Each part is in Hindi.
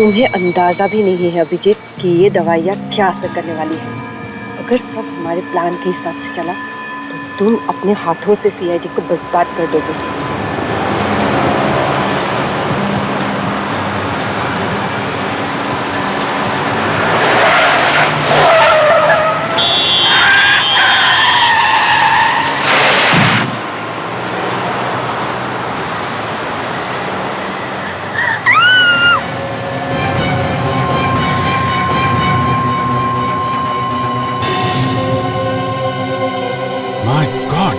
तुम्हें अंदाजा भी नहीं है अभिजीत कि ये दवाइयाँ क्या असर करने वाली है। अगर सब हमारे प्लान के हिसाब से चला तो तुम अपने हाथों से सीआईडी को बर्बाद कर दोगे। My God!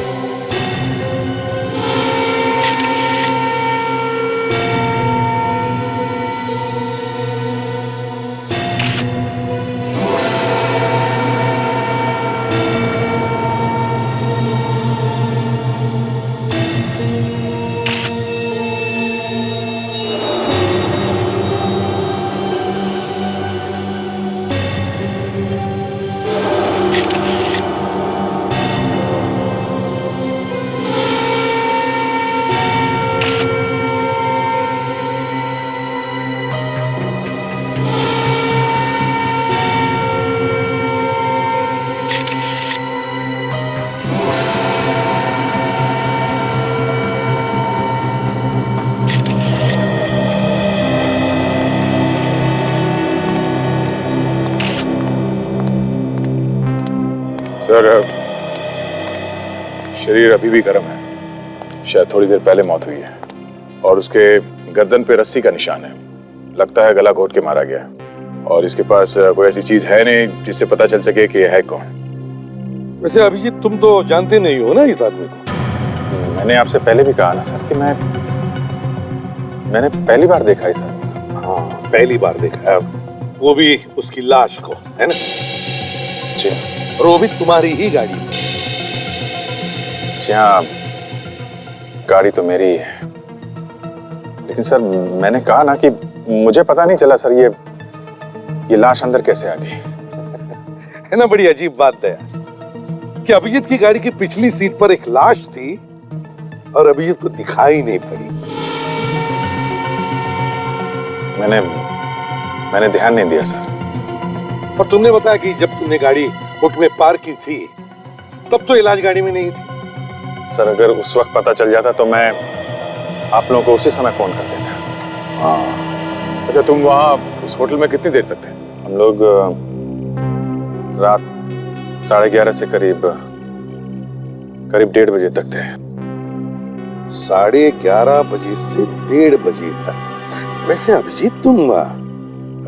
सर, शरीर अभी भी गर्म है। शायद थोड़ी देर पहले मौत हुई है और उसके गर्दन पे रस्सी का निशान है। लगता है गला घोट के मारा गया और इसके पास कोई ऐसी चीज है नहीं जिससे पता चल सके कि यह है कौन। वैसे अभिजीत, तुम तो जानते नहीं हो ना इस आदमी को। मैंने आपसे पहले भी कहा ना सर कि मैंने पहली बार देखा इस आदमी को। हाँ, पहली बार देखा है, वो भी उसकी लाश को, है ना? जी। और वो भी तुम्हारी ही गाड़ी। जी हाँ, गाड़ी तो मेरी ही है, लेकिन सर मैंने कहा ना कि मुझे पता नहीं चला सर ये लाश अंदर कैसे आ गई। है ना, बड़ी अजीब बात है कि अभिजीत की गाड़ी की पिछली सीट पर एक लाश थी और अभिजीत को दिखाई नहीं पड़ी। मैंने ध्यान नहीं दिया सर। और तुमने बताया कि जब तुमने गाड़ी बुक में पार्क की थी तब तो इलाज गाड़ी में नहीं थी। सर अगर उस वक्त पता चल जाता तो मैं आप लोगों को उसी समय फोन कर देता। हाँ। अच्छा, तुम वहाँ उस होटल में कितनी देर तक थे? हम लोग रात 11:30 से करीब 1:30 बजे तक थे। 11:30 बजे से 1:30 बजे तक? वैसे अभिजीत, तुम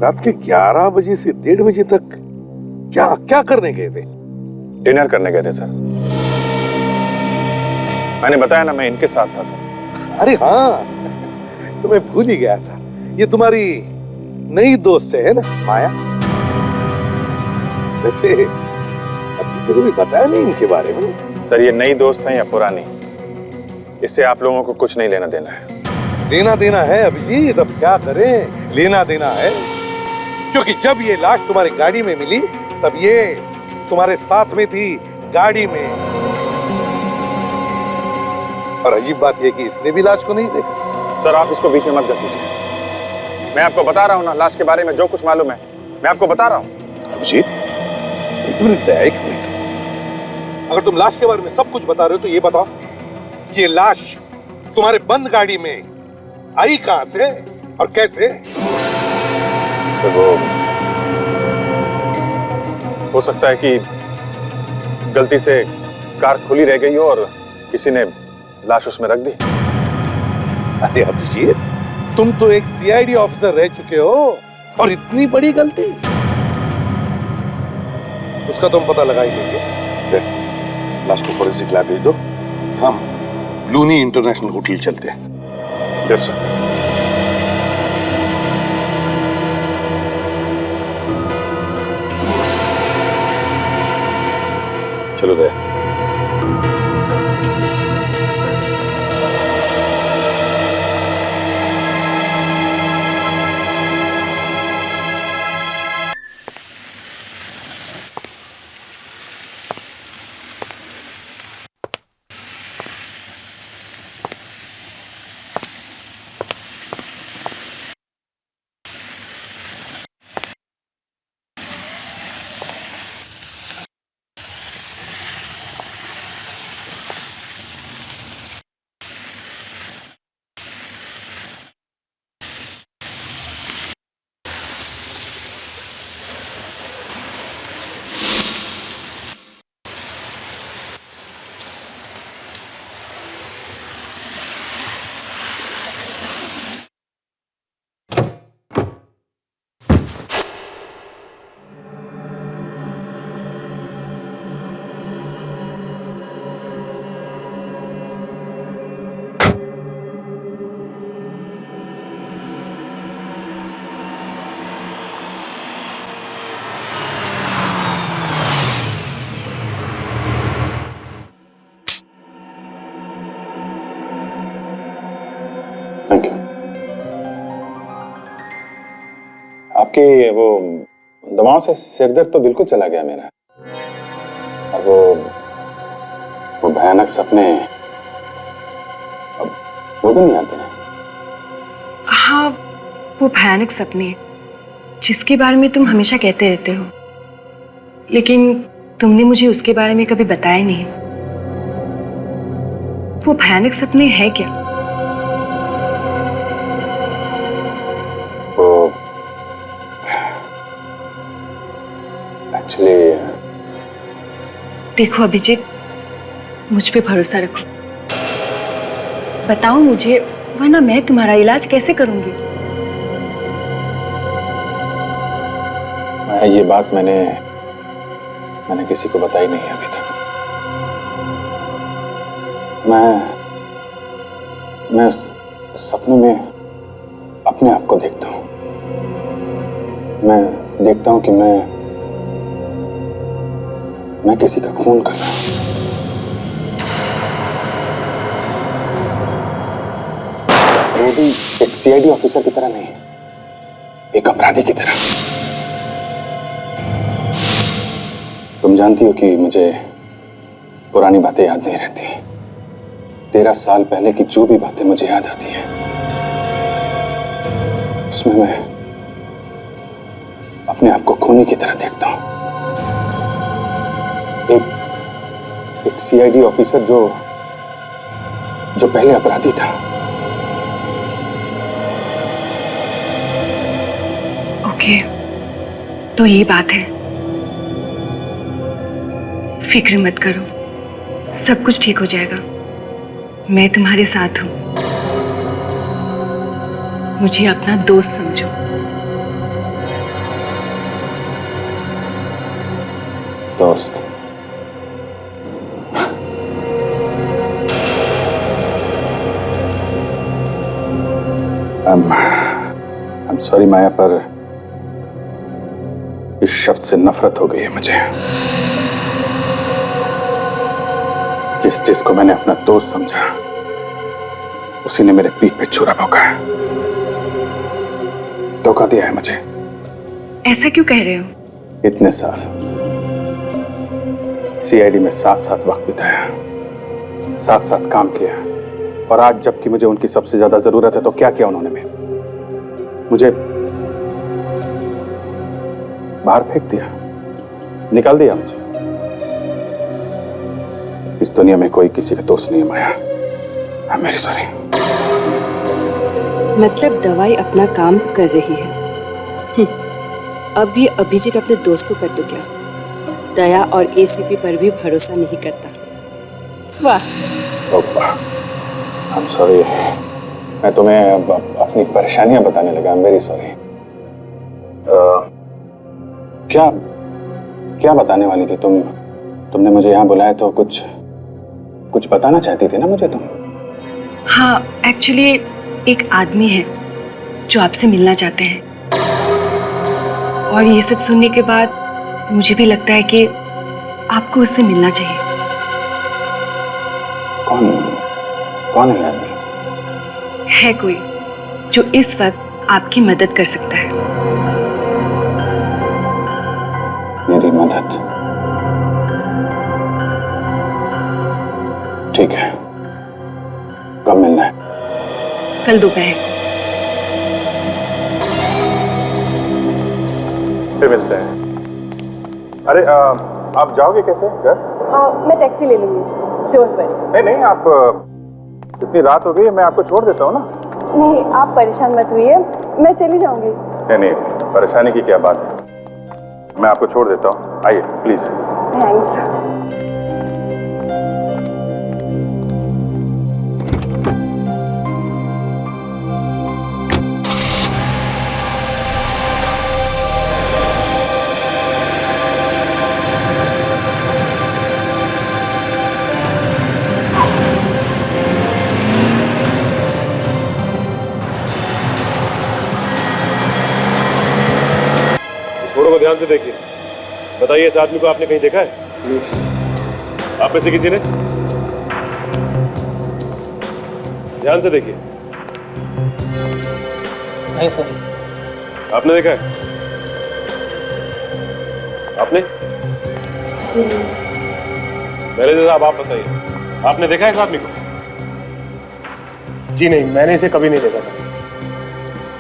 रात के 11 बजे से 1:30 बजे तक क्या करने गए थे? डिनर करने गए थे सर। मैंने बताया ना, मैं इनके साथ था सर। अरे हाँ, तो मैं भूल ही गया था। ये तुम्हारी नई दोस्त है ना, माया? वैसे अब तो भी बताया नहीं इनके बारे में। सर ये नई दोस्त है या पुरानी, इससे आप लोगों को कुछ नहीं लेना देना है। लेना देना है अभिजीत, अब क्या करें, लेना देना है। क्योंकि जब ये लाश तुम्हारी गाड़ी में मिली तब ये तुम्हारे साथ में थी, गाड़ी में। और अजीब बात यह कि इसने भी लाश को नहीं देखा। सर आप इसको बीच में मत घसीटिए। मैं आपको बता रहा हूँ ना, लाश के बारे में जो कुछ मालूम है मैं आपको बता रहा हूँ। अभिजीत, एक मिनट। अगर तुम लाश के बारे में सब कुछ बता रहे हो तो ये बताओ कि ये लाश तुम्हारे बंद गाड़ी में आई कहां से और कैसे? सर वो हो सकता है कि गलती से कार खुली रह गई हो और किसी ने लाश उसमें रख दी। अरे अभिजीत, तुम तो एक सीआईडी ऑफिसर रह चुके हो और इतनी बड़ी गलती? उसका तुम पता लगा ही लेंगे। लाश को फॉरेंसिक लैब भेज दो, हम ब्लूनी इंटरनेशनल होटल चलते हैं। Yes sir. चलो गए। आपकी वो दवाओं से सिर दर्द तो बिल्कुल चला गया मेरा। और वो भयानक सपने अब वो भी नहीं आते हैं। हाँ, वो भयानक सपने जिसके बारे में तुम हमेशा कहते रहते हो, लेकिन तुमने मुझे उसके बारे में कभी बताया नहीं। वो भयानक सपने हैं क्या? वो एक्चुअली देखो अभिजीत, मुझ पे भरोसा रखो। बताओ मुझे, वरना मैं तुम्हारा इलाज कैसे करूंगी? ये बात मैंने किसी को बताई नहीं अभी तक। मैं उस सपने में अपने आप को देखता हूँ। मैं देखता हूँ कि मैं किसी का खून कर रहा हूँ। वो भी एक सीआईडी ऑफिसर की तरह नहीं, एक अपराधी की तरह। तुम जानती हो कि मुझे पुरानी बातें याद नहीं रहती। 13 साल पहले की जो भी बातें मुझे याद आती हैं, उसमें मैं अपने आप को खूनी की तरह देखता हूं। एक सीआईडी ऑफिसर जो पहले अपराधी था। ओके, तो ये बात है। फिक्र मत करो, सब कुछ ठीक हो जाएगा। मैं तुम्हारे साथ हूं। मुझे अपना दोस्त समझो। दोस्त? I'm sorry माया, पर इस शब्द से नफरत हो गई है मुझे। जिसको मैंने अपना दोस्त समझा, उसी ने मेरे पीठ पे छुरा भोंका है, धोखा दिया है मुझे। ऐसा क्यों कह रहे हो? इतने साल सीआईडी में साथ वक्त बिताया, साथ काम किया, और आज जबकि मुझे उनकी सबसे ज्यादा जरूरत है तो क्या किया उन्होंने? मुझे बाहर फेंक दिया, निकाल दिया मुझे। इस दुनिया में कोई किसी का दोस्त नहीं है माया। I'm very sorry। मतलब दवाई अपना काम कर रही है। अब ये अभिजीत अपने दोस्तों पर तो क्या, दया और एसीपी पर भी भरोसा नहीं करता। वाह। I'm sorry। मैं तुम्हें अपनी परेशानियां बताने लगा। I'm very sorry। क्या बताने वाली थी तुम? तुमने मुझे यहाँ बुलाया तो कुछ बताना चाहती थी ना मुझे तुम? हाँ, एक्चुअली एक आदमी है जो आपसे मिलना चाहते हैं, और ये सब सुनने के बाद मुझे भी लगता है कि आपको उससे मिलना चाहिए। कौन है आदमी? है कोई जो इस वक्त आपकी मदद कर सकता है। मेरी मदद? ठीक है, कब मिलना है? कल दोपहर को। फिर मिलते हैं। अरे आप जाओगे कैसे घर? मैं टैक्सी ले लूंगी, डोंट वरी। नहीं, आप इतनी रात हो गई है, मैं आपको छोड़ देता हूँ ना। नहीं, आप परेशान मत हुइए, मैं चली जाऊंगी। नहीं, परेशानी की क्या बात है, मैं आपको छोड़ देता हूँ। आइए प्लीज। थैंक्स। फोटो को ध्यान से देखिए। बताइए, इस आदमी को आपने कहीं देखा है? आप में से किसी ने? ध्यान से देखिए। नहीं सर। आपने देखा है? आपने? मैनेजर साहब आप बताइए, आपने देखा है इस आदमी को? जी नहीं, मैंने इसे कभी नहीं देखा सर।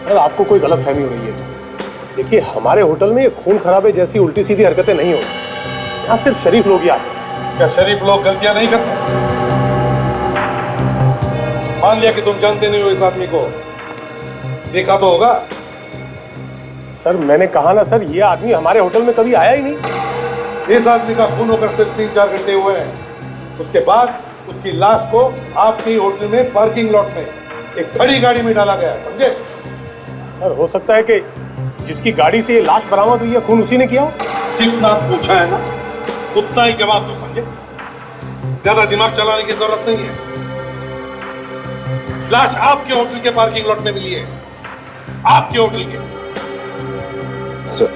सर आपको कोई गलतफहमी हो रही है। देखिए हमारे होटल में ये खून खराबे जैसी उल्टी सीधी हरकतें नहीं होती। यहाँ सिर्फ शरीफ लोग ही आते हैं। क्या शरीफ लोग गलतियां नहीं करते? मान लिया कि तुम जानते नहीं हो इस आदमी को, देखा तो होगा। सर मैंने कहा ना सर, ये आदमी हमारे होटल में कभी आया ही नहीं। इस आदमी का खून होकर सिर्फ 3-4 घंटे हुए हैं। उसके बाद उसकी लाश को आपके ही होटल में पार्किंग लॉट में एक खड़ी गाड़ी में डाला गया, समझे? सर हो सकता है कि जिसकी गाड़ी से ये लाश बरामद हुई है खून उसी ने किया हो। जितना पूछा है ना उतना ही जवाब दो, समझे? ज्यादा दिमाग चलाने की जरूरत नहीं है। लाश आपके होटल के पार्किंग लॉट में मिली है, आपके होटल के। सर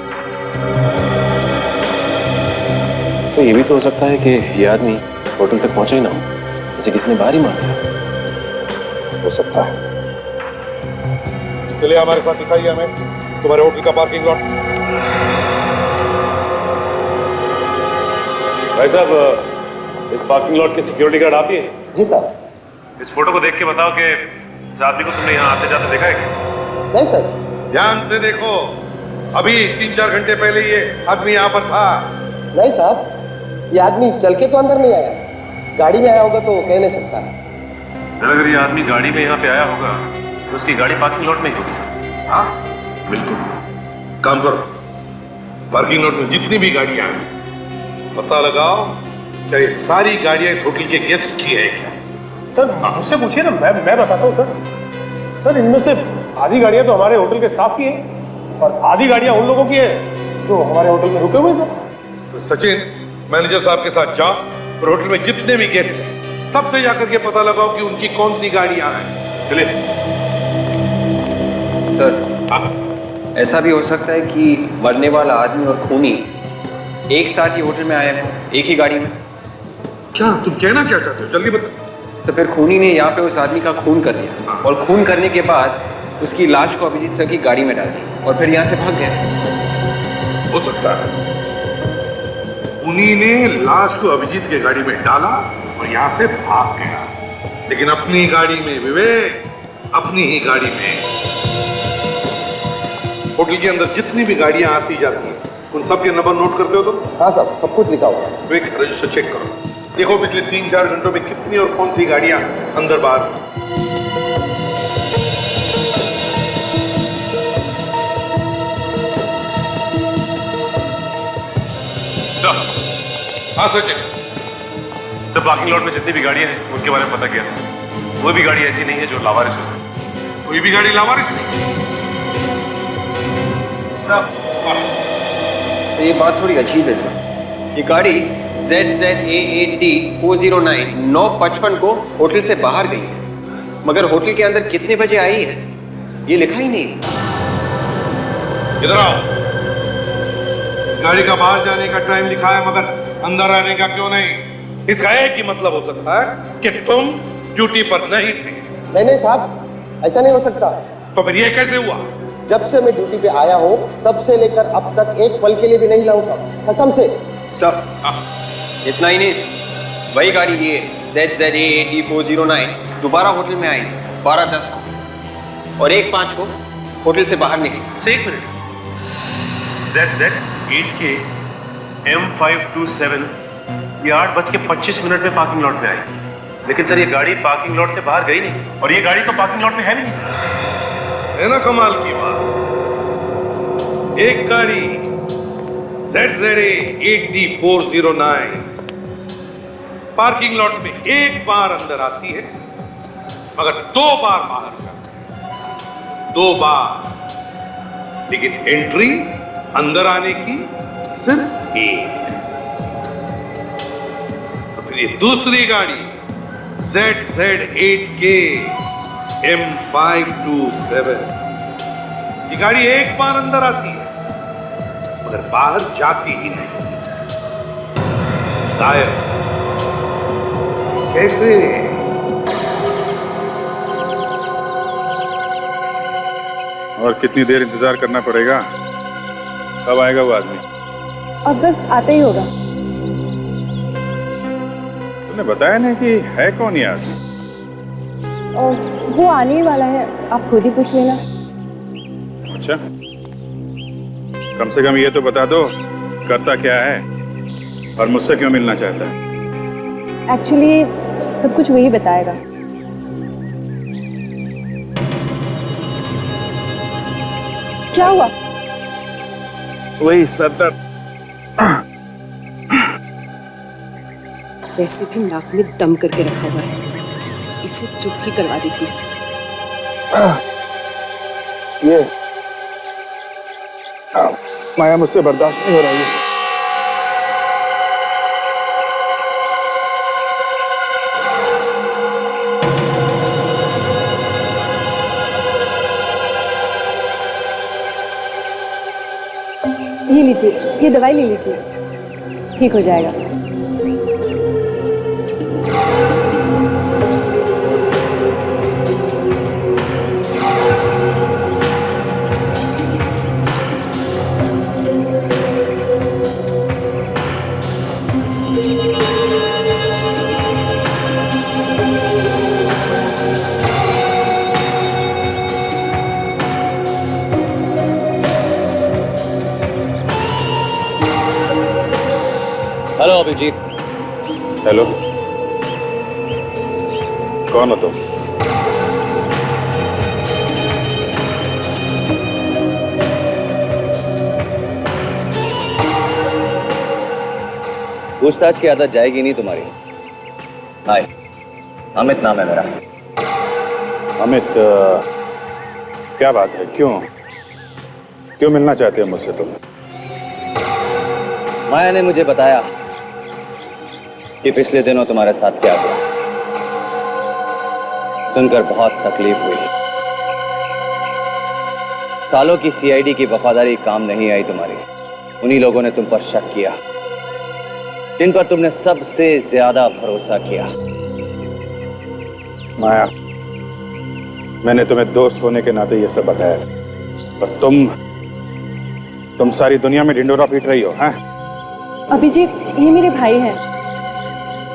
ये भी तो हो सकता है कि ये आदमी होटल तक पहुंचा ही ना हो, जैसे किसी ने बाहर ही मार दिया। हो सकता है। चलिए हमारे साथ दिखाइए हमें तुम्हारे होटल का पार्किंग लॉट। भाई साहब, इस पार्किंग लॉट के सिक्योरिटी गार्ड आप ही हैं? जी सर। इस फोटो को देख के बताओ कि इस आदमी को तुमने यहाँ आते जाते देखा है क्या? नहीं सर। ध्यान से देखो, अभी 3-4 घंटे पहले ये आदमी यहाँ पर था। नहीं साहब, ये आदमी चल के तो अंदर नहीं आया, गाड़ी में आया होगा तो कह नहीं सकता। सर अगर ये आदमी गाड़ी में यहाँ पे आया होगा तो उसकी गाड़ी पार्किंग लॉट में ही होगी सर। हाँ बिल्कुल। काम करो, पार्किंग लॉट में जितनी भी गाड़ियां हैं पता लगाओ क्या ये सारी गाड़ियां इस होटल के गेस्ट की है क्या? सर मुझसे पूछिए ना, मैं बताता हूँ सर। सर इनमें से आधी गाड़ियाँ तो हमारे होटल के स्टाफ की है और आधी गाड़ियाँ उन लोगों की है जो हमारे होटल में रुके हुए हैं सर। सचिन, मैनेजर साहब के साथ जाओ और होटल में जितने भी गेस्ट हैं सबसे जाकर के पता लगाओ कि उनकी कौन सी गाड़ियां हैं। चलिए। सर ऐसा भी हो सकता है कि मरने वाला आदमी और खूनी एक साथ ही होटल में आए हो, एक ही गाड़ी में। क्या तुम कहना क्या चाहते हो, जल्दी बताओ। तो फिर खूनी ने यहाँ पे उस आदमी का खून कर दिया और खून करने के बाद उसकी लाश को अभिजीत सर की गाड़ी में डाल दी और फिर यहाँ से भाग गए। हो सकता है उन्हीं ने लाश को अभिजीत के गाड़ी में डाला और यहाँ से भाग गया, लेकिन अपनी गाड़ी में विवेक, अपनी ही गाड़ी में। होटल के अंदर जितनी भी गाड़ियां आती जाती हैं उन सब के नंबर नोट करते हो तुम? हाँ साहब, सब कुछ लिखा हुआ है। विवेक रजिस्टर चेक करो, देखो पिछले 3-4 घंटों में कितनी और कौन सी गाड़ियां अंदर बाहर। हाँ सचिन, जब पार्किंग लॉट में जितनी भी गाड़ियां हैं उनके बारे में पता किया सर। कोई भी गाड़ी ऐसी नहीं है जो लावारिस हो सके। कोई भी गाड़ी लावारिस नहीं। तो ये बात थोड़ी अजीब है सर। ये गाड़ी ZZAAD 409 9:55 को होटल से बाहर गई है, मगर होटल के अंदर कितने बजे आई है ये लिखा ही नहीं। इधर आओ। गाड़ी का बाहर जाने का टाइम लिखा है मगर अंदर आने का क्यों नहीं? इसका एक ही मतलब हो सकता है कि तुम ड्यूटी पर नहीं थे। नहीं साहब, ऐसा नहीं हो सकता। तो फिर ये कैसे हुआ? जब से मैं ड्यूटी पे आया हूँ तब से लेकर अब तक एक पल के लिए भी नहीं लाऊं साहब, कसम से। सब इतना ही नहीं, वही गाड़ी ये ZZAAD 409 दोबारा होटल में आई 12:10 को और 1:05 को होटल से बाहर निकली। एक मिनट, ZZ8K M527 ये 8:25 में पार्किंग लॉट में आई, लेकिन सर ये गाड़ी पार्किंग लॉट से बाहर गई नहीं और ये गाड़ी तो पार्किंग लॉट में है भी नहीं सर। है ना कमाल की बात? एक गाड़ी ZZAAD 409 पार्किंग लॉट में एक बार अंदर आती है मगर 2 बार बाहर जाती है, 2 बार, लेकिन एंट्री अंदर आने की सिर्फ एक। तो फिर ये दूसरी गाड़ी ZZ8K M527 ये गाड़ी एक बार अंदर आती है मगर बाहर जाती ही नहीं, गायब। कैसे? और कितनी देर इंतजार करना पड़ेगा? कब आएगा वो आदमी? अब बस आता ही होगा। तूने बताया नहीं कि है कौन यार? और वो आने ही वाला है, आप खुद ही पूछ लेना। अच्छा, कम से कम ये तो बता दो करता क्या है और मुझसे क्यों मिलना चाहता है? एक्चुअली सब कुछ वही बताएगा। क्या हुआ? वही सरदर्द। वैसे भी नाक में दम करके रखा हुआ है, इसे चुप ही करवा देती हूँ। ये माया मुझसे बर्दाश्त नहीं हो रहा है। ये लीजिए, ये दवाई ले लीजिए, ठीक हो जाएगा। हेलो अभिजीत। हेलो, कौन हो तुम? पूछताछ की आदत जाएगी नहीं तुम्हारी। हाय, अमित नाम है मेरा। अमित, क्या बात है? क्यों मिलना चाहते हो मुझसे तुम? माया ने मुझे बताया कि पिछले दिनों तुम्हारे साथ क्या हुआ। सुनकर बहुत तकलीफ हुई। सालों की सीआईडी की वफादारी काम नहीं आई तुम्हारी। उन्हीं लोगों ने तुम पर शक किया जिन पर तुमने सबसे ज्यादा भरोसा किया। माया, मैंने तुम्हें दोस्त होने के नाते ये सब बताया, पर तुम सारी दुनिया में ढिंडोरा पीट रही हो। हैं? अभिजीत, ये मेरे भाई हैं,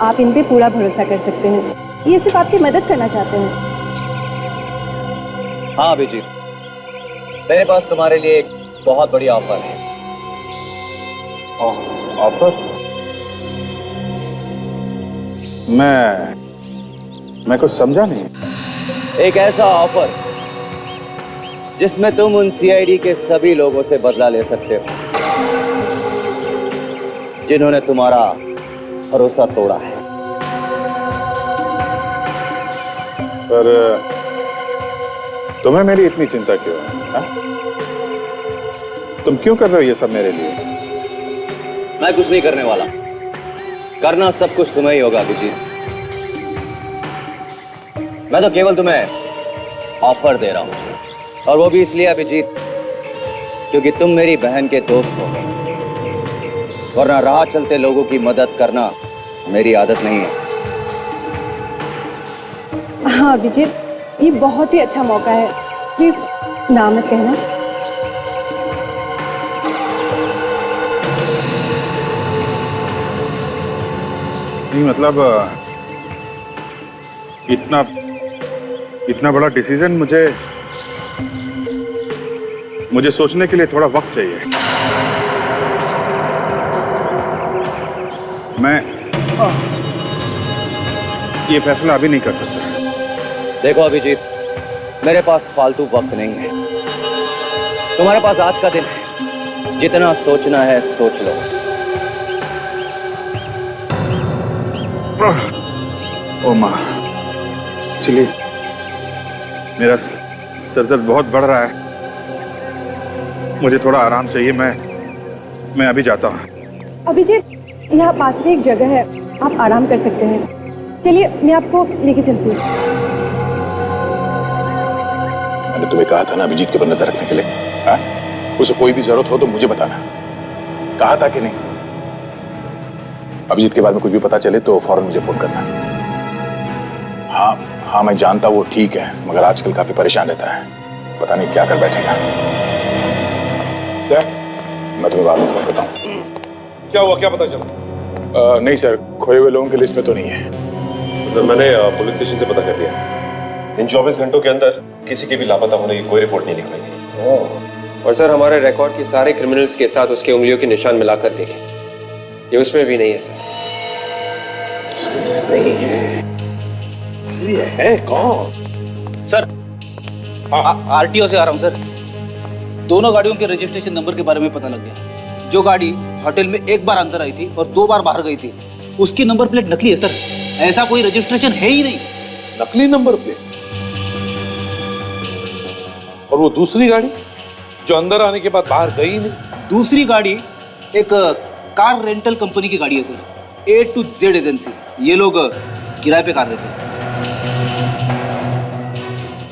आप इन पे पूरा भरोसा कर सकते हैं। ये सिर्फ आपकी मदद करना चाहते हैं। हाँ अभिजीत, मेरे पास तुम्हारे लिए एक बहुत बड़ी ऑफर है। ऑफर? मैं कुछ समझा नहीं। एक ऐसा ऑफर जिसमें तुम उन सीआईडी के सभी लोगों से बदला ले सकते हो जिन्होंने तुम्हारा भरोसा तोड़ा है। पर तुम्हें मेरी इतनी चिंता क्यों है? हा? तुम क्यों कर रहे हो ये सब मेरे लिए? मैं कुछ नहीं करने वाला, करना सब कुछ तुम्हें ही होगा अभिजीत। मैं तो केवल तुम्हें ऑफर दे रहा हूं, और वो भी इसलिए अभिजीत क्योंकि तुम मेरी बहन के दोस्त हो, वरना राह चलते लोगों की मदद करना मेरी आदत नहीं है। हाँ अभिजीत, ये बहुत ही अच्छा मौका है, प्लीज ना मत कहना। नहीं मतलब इतना बड़ा डिसीजन मुझे सोचने के लिए थोड़ा वक्त चाहिए। मैं ये फैसला अभी नहीं कर सकता। देखो अभिजीत, मेरे पास फालतू वक्त नहीं है। तुम्हारे पास आज का दिन है, जितना सोचना है सोच लो। ओ माँ, चलिए, मेरा सरदर्द बहुत बढ़ रहा है, मुझे थोड़ा आराम चाहिए। मैं अभी जाता हूँ। अभिजीत, यहाँ पास में एक जगह है, आप आराम कर सकते हैं। चलिए, मैं आपको लेके चलती हूँ। मैंने तुम्हें कहा था ना अभिजीत के ऊपर नजर रखने के लिए। हाँ? उसे कोई भी जरूरत हो तो मुझे बताना। कहा था कि नहीं? अभिजीत के बारे में कुछ भी पता चले तो फौरन मुझे फोन करना। हाँ, मैं जानता वो ठीक है, मगर आजकल काफी परेशान रहता है, पता नहीं क्या कर बैठेगा। मैं तुम्हें बाद में फोन करता हूँ। क्या हुआ, क्या पता चला? नहीं सर, खोए हुए लोगों की लिस्ट में तो नहीं है। सर मैंने पुलिस स्टेशन से पता कर लिया, इन 24 घंटों के अंदर किसी के भी लापता होने की कोई रिपोर्ट नहीं निकलेगी। और सर हमारे रिकॉर्ड के सारे क्रिमिनल्स के साथ उसके उंगलियों के निशान मिलाकर देखें, ये उसमें भी नहीं है सर। नहीं है, ये है कौन? सर आरटीओ से आ रहा हूँ सर। दोनों गाड़ियों के रजिस्ट्रेशन नंबर के बारे में पता लग गया। जो गाड़ी होटल में एक बार अंदर आई थी और 2 बार बाहर गई थी, उसकी नंबर प्लेट नकली है सर। ऐसा कोई रजिस्ट्रेशन है ही नहीं। नकली नंबर प्लेट? और वो दूसरी गाड़ी जो अंदर आने के बाद बाहर गई नहीं? दूसरी गाड़ी एक कार रेंटल कंपनी की गाड़ी है sir, A to Z agency. ये लोग किराए पे कार देते हैं।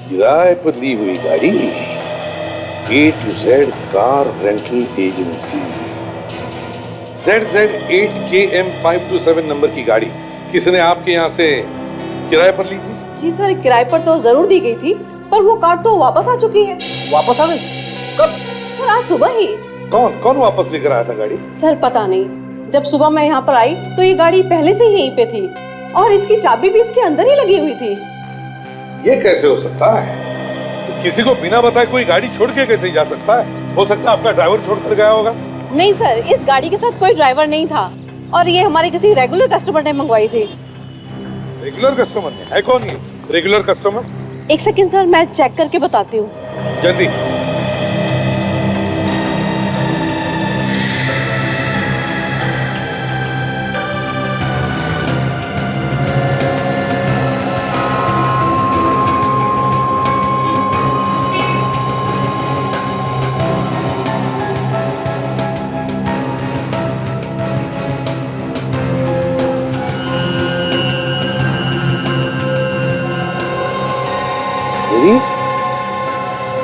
किराए पर ली हुई गाड़ी, A to Z car rental agency. ZZ8KM527 number की गाड़ी किसने आपके यहाँ से किराए पर ली थी? जी सर, किराए पर तो जरूर दी गई थी, पर वो कार तो वापस आ चुकी है। वापस आ गई? कब? सर आज सुबह ही। कौन कौन वापस लेकर आया था गाड़ी? सर पता नहीं, जब सुबह मैं यहाँ पर आई तो ये गाड़ी पहले से ही यहीं पे थी और इसकी चाबी भी इसके अंदर ही लगी हुई थी। ये कैसे हो सकता है? किसी को बिना बताए कोई गाड़ी छोड़ के कैसे जा सकता है? हो सकता है आपका ड्राइवर छोड़कर गया होगा। नहीं सर, इस गाड़ी के साथ कोई ड्राइवर नहीं था और ये हमारे किसी रेगुलर कस्टमर ने मंगवाई थी। रेगुलर कस्टमर ने? है कौन ये रेगुलर कस्टमर? एक सेकंड सर, मैं चेक करके बताती हूँ। जल्दी।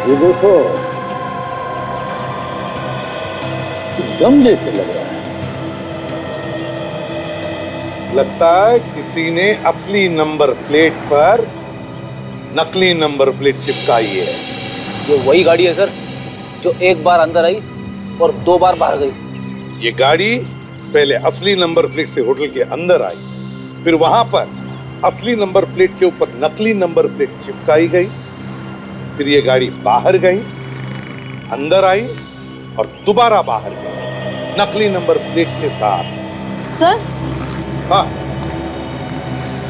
ये देखो, दम जैसे लग रहा है। लगता है किसी ने असली नंबर प्लेट पर नकली नंबर प्लेट चिपकाई है। ये वही गाड़ी है सर जो एक बार अंदर आई और 2 बार बाहर गई। ये गाड़ी पहले असली नंबर प्लेट से होटल के अंदर आई, फिर वहां पर असली नंबर प्लेट के ऊपर नकली नंबर प्लेट चिपकाई गई, फिर ये गाड़ी बाहर गई, अंदर आई और दोबारा बाहर गई नकली नंबर प्लेट के साथ। सर? हाँ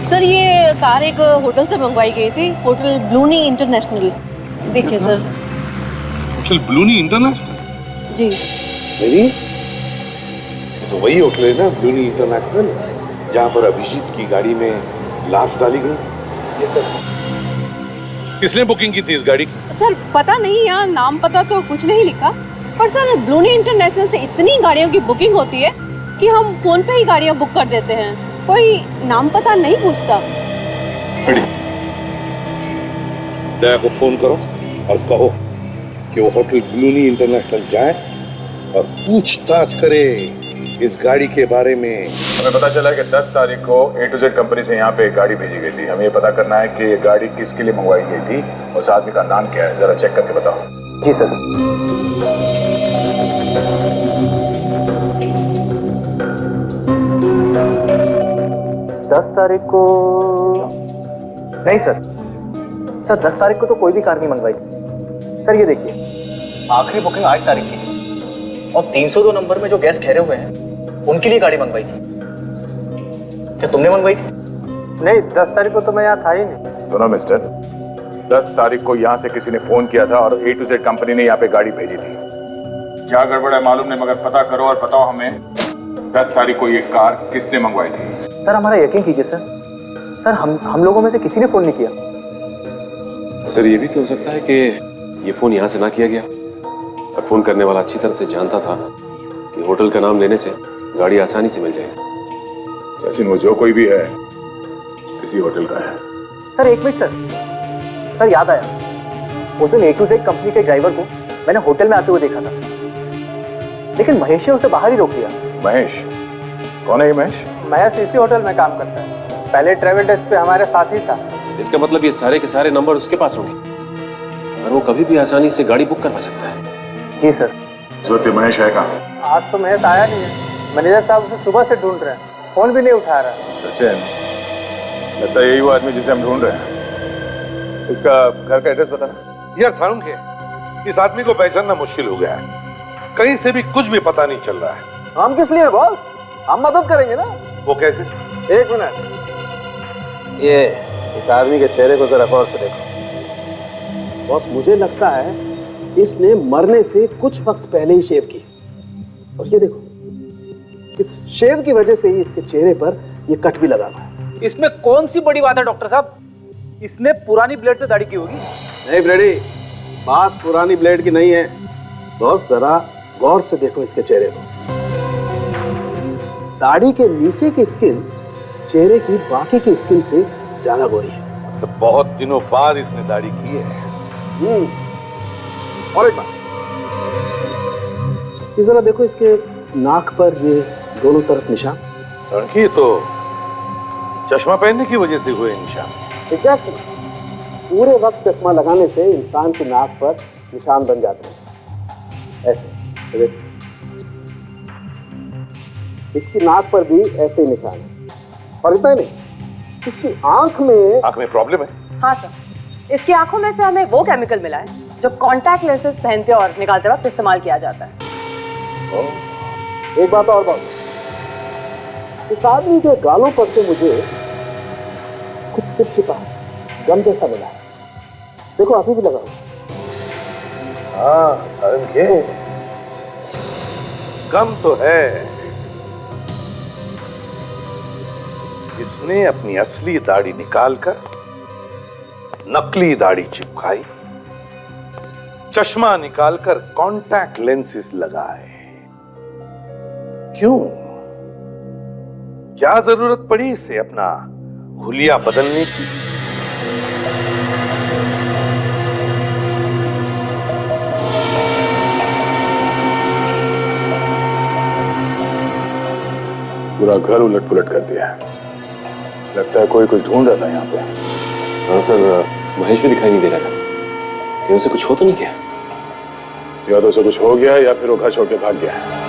सर, ये कार एक होटल से मंगवाई गई थी, होटल ब्लूनी इंटरनेशनल। देखिए सर। होटल ब्लूनी इंटरनेशनल? जी। मेरी तो वही होटल है ना, ब्लूनी इंटरनेशनल, जहां पर अभिजीत की गाड़ी में लाश डाली गई। ये सर। किसने बुकिंग की थी इस गाड़ी की? सर पता नहीं, यहाँ नाम पता तो कुछ नहीं लिखा, पर सर ब्लूनी इंटरनेशनल से इतनी गाड़ियों की बुकिंग होती है कि हम फोन पे ही गाड़ियाँ बुक कर देते हैं, कोई नाम पता नहीं पूछता। दया को फोन करो और कहो कि वो होटल ब्लूनी इंटरनेशनल जाए और पूछताछ करे इस गाड़ी के बारे में। हमें पता चला कि 10 तारीख को A to Z कंपनी से यहाँ पे एक गाड़ी भेजी गई थी। हमें ये पता करना है कि ये गाड़ी किसके लिए मंगवाई गई थी और उस आदमी का नाम क्या है, जरा चेक करके बताओ। जी सर। तारीख को नहीं सर। सर 10 तारीख को तो कोई भी कार नहीं मंगवाई थी। सर ये देखिए, आखिरी बुकिंग 8 तारीख की थी और 302 नंबर में जो गेस्ट ठहरे हुए हैं उनके लिए गाड़ी मंगवाई थी। क्या तुमने मंगवाई थी? नहीं, 10 तारीख को तो मैं यहाँ था ही नहीं। सुनो मिस्टर, 10 तारीख को यहाँ से किसी ने फोन किया था और A to Z कंपनी ने यहाँ पे गाड़ी भेजी थी। क्या गड़बड़ है मालूम नहीं, मगर पता करो और बताओ हमें 10 तारीख को ये कार किसने मंगवाई थी। सर हमारा यकीन कीजिए सर, सर हम लोगों में से किसी ने फोन नहीं किया। सर ये भी तो हो सकता है कि ये फोन यहाँ से ना किया गया और फोन करने वाला अच्छी तरह से जानता था कि होटल का नाम लेने से गाड़ी आसानी से मिल जाएगी। सचिन, वो जो कोई भी है किसी होटल का है। सर एक मिनट सर याद आया, उस दिन A to Z कंपनी के ड्राइवर को मैंने होटल में आते हुए देखा था, लेकिन महेश ने उसे बाहर ही रोक लिया। महेश? कौन है ये महेश? महेश इसी होटल में काम करता है, पहले ट्रैवल डेस्क पे हमारे साथ ही था। इसका मतलब ये सारे के सारे नंबर उसके पास होंगे और वो कभी भी आसानी से गाड़ी बुक करवा सकता है। जी सर। इस वक्त महेश है कहाँ? आज तो महेश आया नहीं है। मैनेजर साहब उसे सुबह से ढूंढ रहे हैं, फोन भी नहीं उठा रहा। सचिन, लगता है यही वो आदमी जिसे हम ढूंढ रहे हैं। इसका घर का एड्रेस बताना। यार थारू के इस आदमी को पहचानना मुश्किल हो गया है, कहीं से भी कुछ भी पता नहीं चल रहा है। हम किस लिए बॉस? हम मदद करेंगे ना। वो कैसे? एक मिनट, ये इस आदमी के चेहरे को जरा गौर से देखो। बॉस, मुझे लगता है इसने मरने से कुछ वक्त पहले ही शेव की। और ये देखो, इस शेव की वजह से ही इसके चेहरे पर ये कट भी लगा हुआ है। इसमें कौन सी बड़ी बात है डॉक्टर साहब? इसने पुरानी ब्लेड से दाढ़ी की होगी। नहीं ब्रेडी, बात पुरानी ब्लेड की नहीं है। बॉस, जरा गौर से देखो इसके चेहरे को। दाढ़ी के नीचे की स्किन चेहरे की बाकी की स्किन से ज्यादा गोरी है। तो बहुत दिनों बाद इसने दाढ़ी की है। और एक बात, ये जरा देखो इसके नाक पर ये दोनों तरफ निशान। सड़की तो चश्मा पहनने की वजह से हुए निशान। एग्जैक्टली, पूरे वक्त चश्मा लगाने से इंसान की नाक पर निशान बन जाते हैं ऐसे। तो देखो, इसकी नाक पर भी ऐसे ही निशान है। और इतना नहीं, इसकी आंख में प्रॉब्लम है। हाँ सर, इसकी आंखों में से हमें वो केमिकल मिला है जो कॉन्टैक्ट लेंसेज पहनते और निकालते वक्त इस्तेमाल किया जाता है। एक बात और बात, इस आदमी के गालों पर से मुझे कुछ चिपचिपा गम जैसा मिला है। देखो, अभी भी लगा हुआ। हाँ सारन के गम तो है। इसने अपनी असली दाढ़ी निकालकर नकली दाढ़ी चिपकाई, चश्मा निकालकर कॉन्टैक्ट लेंसेज लगाए। क्यों? क्या जरूरत पड़ी इसे अपना हुलिया बदलने की? पूरा घर उलट पुलट कर दिया है। लगता है कोई कुछ ढूंढ रहा था यहाँ पे। हाँ सर, महेश भी दिखाई नहीं दे रहा था। क्या उसे कुछ हो तो नहीं गया? या तो उसे कुछ हो गया या फिर वो घर छोड़ के भाग गया है।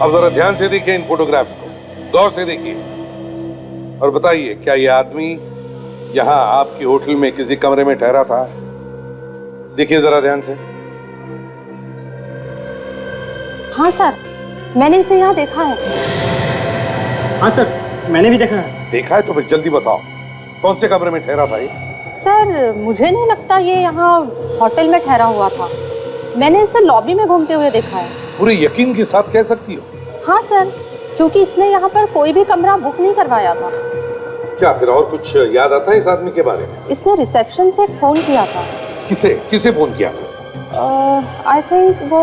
अब जरा ध्यान से देखिए इन फोटोग्राफ्स को, गौर से देखिए और बताइए, क्या यह आदमी यहां आपकी होटल में किसी कमरे में ठहरा था? देखिए जरा ध्यान से। हाँ सर, मैंने इसे यहाँ देखा है। हाँ सर, मैंने भी देखा है। देखा है तो फिर जल्दी बताओ, कौन से कमरे में ठहरा था ये? सर, मुझे नहीं लगता ये यहाँ होटल में ठहरा हुआ था। मैंने इसे लॉबी में घूमते हुए देखा है। पूरे यकीन के साथ कह सकती हो? हाँ सर, क्योंकि इसने यहाँ पर कोई भी कमरा बुक नहीं करवाया था। क्या फिर और कुछ याद आता है इस आदमी के बारे में? इसने रिसेप्शन से एक फोन किया था। किसे फोन किया था? आई थिंक वो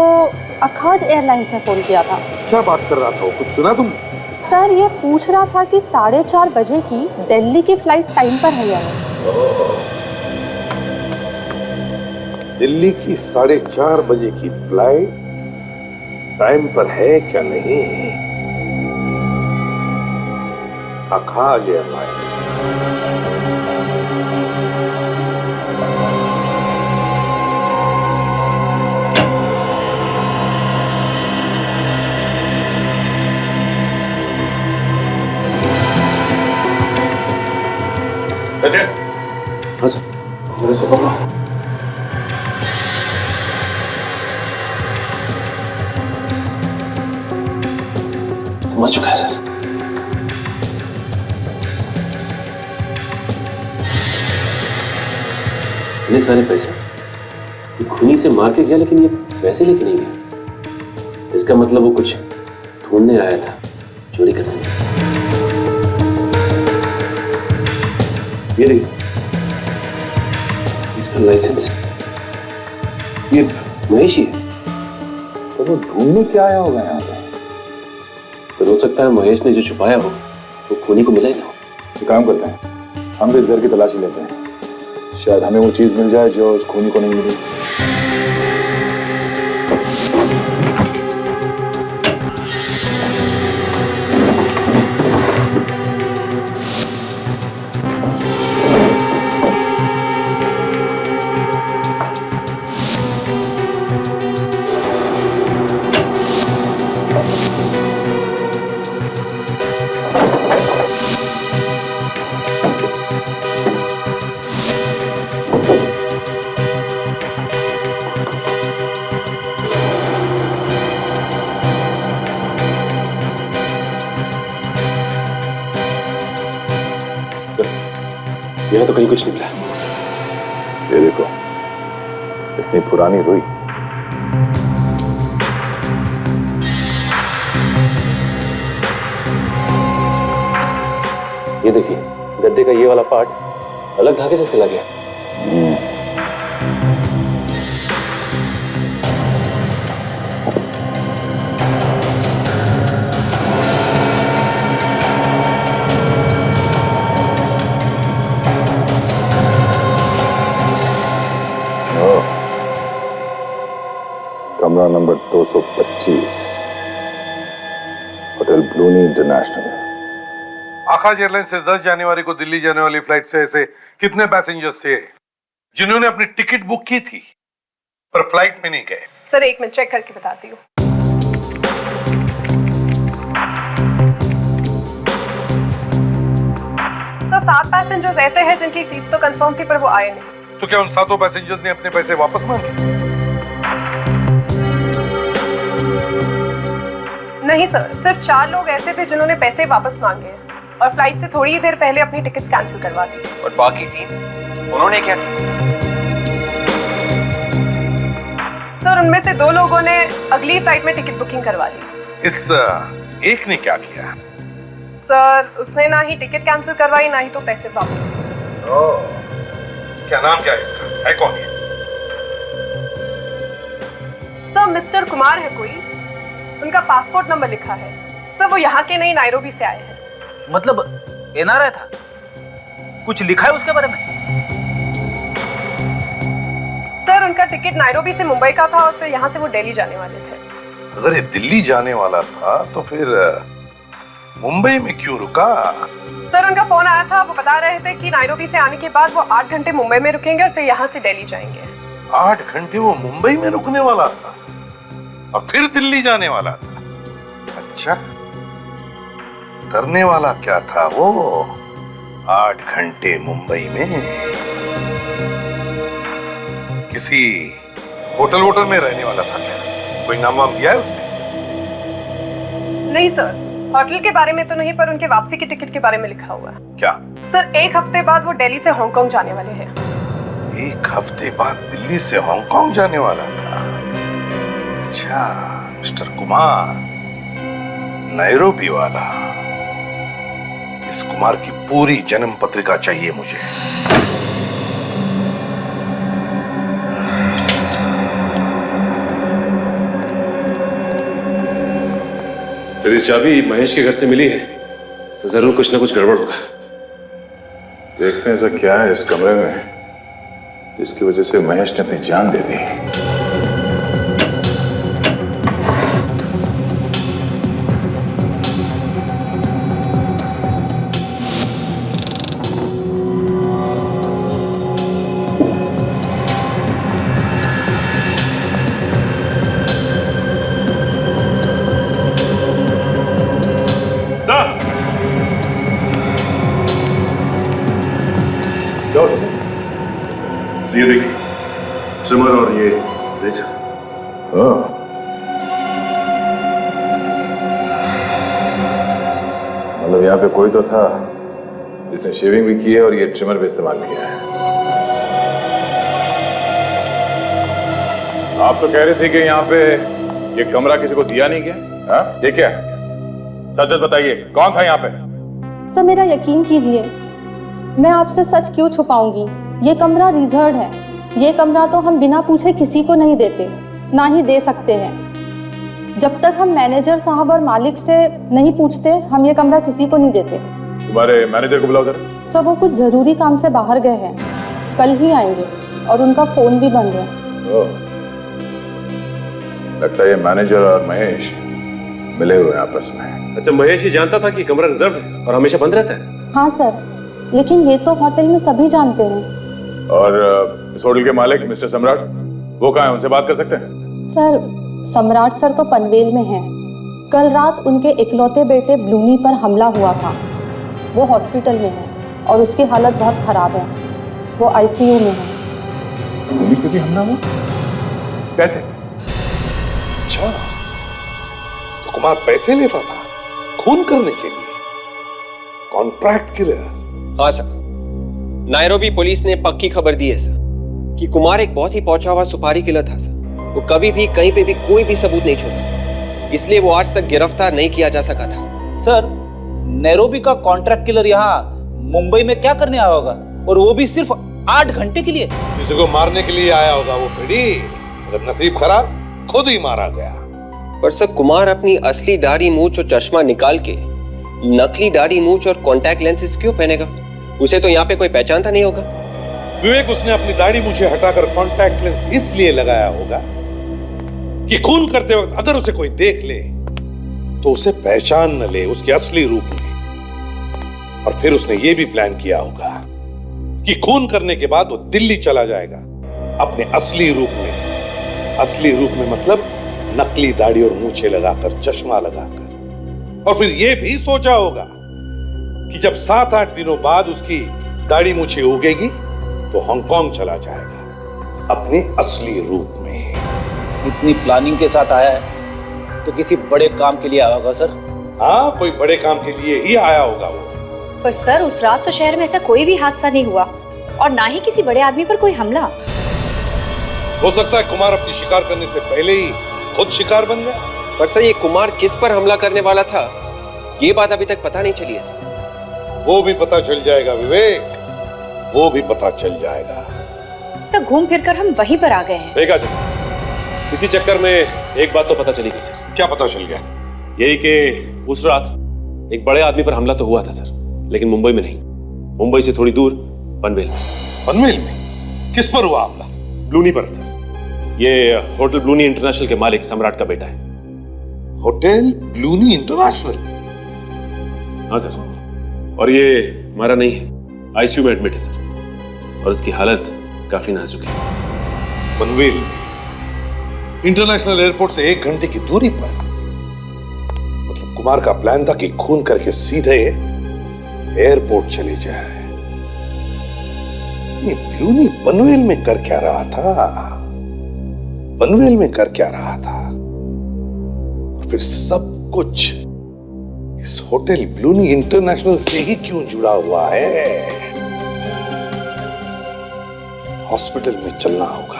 अखाज एयरलाइंस में फोन किया था। क्या बात कर रहा था वो, कुछ सुना तुमने? सर, ये पूछ रहा था कि 4:30 बजे की दिल्ली की फ्लाइट टाइम पर है या नहीं। दिल्ली की 4:30 बजे की फ्लाइट टाइम पर है क्या नहीं? अखाज एयरलाइंस। सचिन। हाँ सर, जरा सो पकड़ो। मर चुका है सर। इतने सारे पैसे ये खूनी से मार के गया, लेकिन ये पैसे लेके नहीं गया। इसका मतलब वो कुछ ढूंढने आया था, चोरी करने। ये देखिए, इसका लाइसेंस है। ये महेश ही है। तो वो ढूंढने क्या आया होगा यहाँ पे? तो हो सकता है महेश ने जो छुपाया हो वो खूनी को मिला ही ना हो। एक काम करते हैं, हम भी इस घर की तलाशी लेते हैं। शायद हमें वो चीज मिल जाए जो उस खूनी को नहीं मिली। यहाँ तो कहीं कुछ नहीं मिला। ये देखो, इतनी पुरानी रुई। ये देखिए, गद्दे का ये वाला पार्ट अलग धागे से सिला गया। कमरा नंबर 225, होटल ब्लूनी इंटरनेशनल। आकाश एयरलाइन से 10 जनवरी को दिल्ली जाने वाली फ्लाइट से ऐसे कितने पैसेंजर्स थे जिन्होंने अपनी टिकट बुक की थी पर फ्लाइट में नहीं गए? सर 1 मिनट चेक करके बताती हूँ। सर 7 पैसेंजर्स ऐसे हैं जिनकी सीट्स तो कंफर्म थी पर वो आए नहीं। तो क्या उन 7 पैसेंजर्स ने अपने पैसे वापस मांगे? नहीं सर, सिर्फ 4 लोग ऐसे थे जिन्होंने पैसे वापस मांगे और फ्लाइट से थोड़ी ही देर पहले अपनी टिकट्स कैंसिल करवा दी। और बाकी 3 उन्होंने क्या किया? सर उनमें से 2 लोगों ने अगली फ्लाइट में टिकट बुकिंग करवा ली। इस एक ने क्या किया? सर उसने ना ही टिकट कैंसिल करवाई ना ही तो पैसे वापस लिए। क्या नाम क्या है इसका? है कौन ये? सर मिस्टर कुमार है कोई, उनका पासपोर्ट नंबर लिखा है। सर वो यहाँ के नहीं नायरोबी से आए हैं। मतलब एनआरआई था? कुछ लिखा है उसके बारे में? सर उनका टिकट नायरोबी से मुंबई का था और फिर यहाँ से वो दिल्ली जाने वाले थे। अगर ये दिल्ली जाने वाला था तो फिर मुंबई में क्यों रुका? सर उनका फोन आया था, वो बता रहे थे कि नायरोबी से आने के बाद वो 8 घंटे मुंबई में रुकेंगे और फिर यहाँ से दिल्ली जाएंगे। 8 घंटे वो मुंबई में रुकने वाला था और फिर दिल्ली जाने वाला था। अच्छा, करने वाला क्या था वो 8 घंटे मुंबई में? किसी होटल में रहने वाला था क्या? कोई नाम वाम दिया है उसने? नहीं सर, होटल के बारे में तो नहीं पर उनके वापसी की टिकट के बारे में लिखा हुआ है। क्या? सर 1 हफ्ते बाद वो दिल्ली से हांगकांग जाने वाले हैं। 1 हफ्ते बाद दिल्ली से हांगकांग जाने वाला था? अच्छा, मिस्टर कुमार, नैरोबी वाला। इस कुमार की पूरी जन्म पत्रिका चाहिए मुझे। तेरी चाबी महेश के घर से मिली है तो जरूर कुछ ना कुछ गड़बड़ होगा। देखते हैं ऐसा क्या है इस कमरे में जिसकी वजह से महेश ने अपनी जान दे दी। ये देखिए, ट्रिमर और ये रेजर। मतलब यहाँ पे कोई तो था जिसने शेविंग भी की है और ये ट्रिमर भी इस्तेमाल किया है। आप तो कह रहे थे कि यहाँ पे ये कमरा किसी को दिया नहीं गया? हाँ, ये क्या? सच बताइए, कौन था यहाँ पे? सर मेरा यकीन कीजिए, मैं आपसे सच क्यों छुपाऊंगी। ये कमरा रिजर्व है। ये कमरा तो हम बिना पूछे किसी को नहीं देते, ना ही दे सकते हैं। जब तक हम मैनेजर साहब और मालिक से नहीं पूछते, हम ये कमरा किसी को नहीं देते। तुम्हारे मैनेजर को बुलाओ जरा। सब वो कुछ जरूरी काम से बाहर गए हैं, कल ही आएंगे और उनका फोन भी बंद है। लगता है ये मैनेजर और महेश मिले हुए हैं आपस में। अच्छा, महेश ही जानता था कि कमरा रिजर्व है और हमेशा बंद रहता है? हाँ सर, लेकिन ये तो होटल में सभी जानते हैं। और इस होटल के मालिक मिस्टर सम्राट, वो कहाँ हैं? उनसे बात कर सकते हैं? सर सम्राट सर तो पनवेल में हैं। कल रात उनके इकलौते बेटे ब्लूनी पर हमला हुआ था। वो हॉस्पिटल में है और उसकी हालत बहुत खराब है। वो आईसीयू में है। ब्लूनी पे भी हमला हुआ? कैसे? अच्छा, तो कुमार पैसे लेता था खून करने के लिए? Contract killer? हाँ सर, नायरोबी पुलिस ने पक्की खबर दी है सर कि कुमार एक बहुत ही पहुंचा हुआ सुपारी किलर था सर। वो कभी भी कहीं पे भी कोई भी सबूत नहीं छोड़ता था, इसलिए वो आज तक गिरफ्तार नहीं किया जा सका था। सर, नैरोबी का कॉन्ट्रैक्ट किलर यहाँ मुंबई में क्या करने आया होगा, और वो भी सिर्फ 8 घंटे के लिए? किसी को मारने के लिए आया होगा वो फ्रेडी, अगर नसीब खराब खुद ही मारा गया। पर सर, कुमार अपनी असली दाढ़ी मूंछ और चश्मा निकाल के नकली दाढ़ी मूंछ और कॉन्टैक्ट लेंसेज क्यों पहनेगा? उसे तो यहाँ पे कोई पहचानता नहीं होगा। विवेक, उसने अपनी दाढ़ी मूछें हटाकर कॉन्टैक्ट लेंस इसलिए लगाया होगा कि खून करते वक्त अगर उसे कोई देख ले तो उसे पहचान न ले उसके असली रूप में। और फिर उसने यह भी प्लान किया होगा कि खून करने के बाद वो दिल्ली चला जाएगा अपने असली रूप में। असली रूप में मतलब नकली दाढ़ी और मूछें लगाकर, चश्मा लगाकर। और फिर यह भी सोचा होगा कि जब 7-8 दिनों बाद उसकी दाढ़ी मूछें उगेगी तो हांगकांग चला जाएगा अपने असली रूप में। इतनी प्लानिंग के साथ आया है तो किसी बड़े काम के लिए आया होगा सर। हाँ, कोई बड़े काम के लिए ही आया होगा वो। पर सर, उस रात तो शहर में ऐसा कोई भी हादसा नहीं हुआ और ना ही किसी बड़े आदमी पर कोई हमला। हो सकता है कुमार अपनी शिकार करने से पहले ही खुद शिकार बन गया। पर सर, ये कुमार किस पर हमला करने वाला था ये बात अभी तक पता नहीं चली है सर। वो भी पता चल जाएगा विवेक, वो भी पता चल जाएगा। सर, घूम फिर कर हम वहीं पर आ गए हैं। देखा जी, इसी चक्कर में एक बात तो पता चली गई सर। क्या पता चल गया? यही कि उस रात एक बड़े आदमी पर हमला तो हुआ था सर, लेकिन मुंबई में नहीं, मुंबई से थोड़ी दूर पनवेल में। पनवेल में? किस पर हुआ हमला? ब्लूनी पर सर। ये होटल ब्लूनी इंटरनेशनल के मालिक सम्राट का बेटा है। होटल ब्लूनी इंटरनेशनल? हाँ सर, और ये मरा नहीं है, आईसीयू में एडमिट है सर, और इसकी हालत काफी नाजुक है। पनवेल में इंटरनेशनल एयरपोर्ट से 1 घंटे की दूरी पर? मतलब कुमार का प्लान था कि खून करके सीधे एयरपोर्ट चले जाए। ये ब्लूनी पनवेल में कर क्या रहा था? पनवेल में कर क्या रहा था? और फिर सब कुछ इस होटल ब्लूनी इंटरनेशनल से ही क्यों जुड़ा हुआ है? हॉस्पिटल में चलना होगा।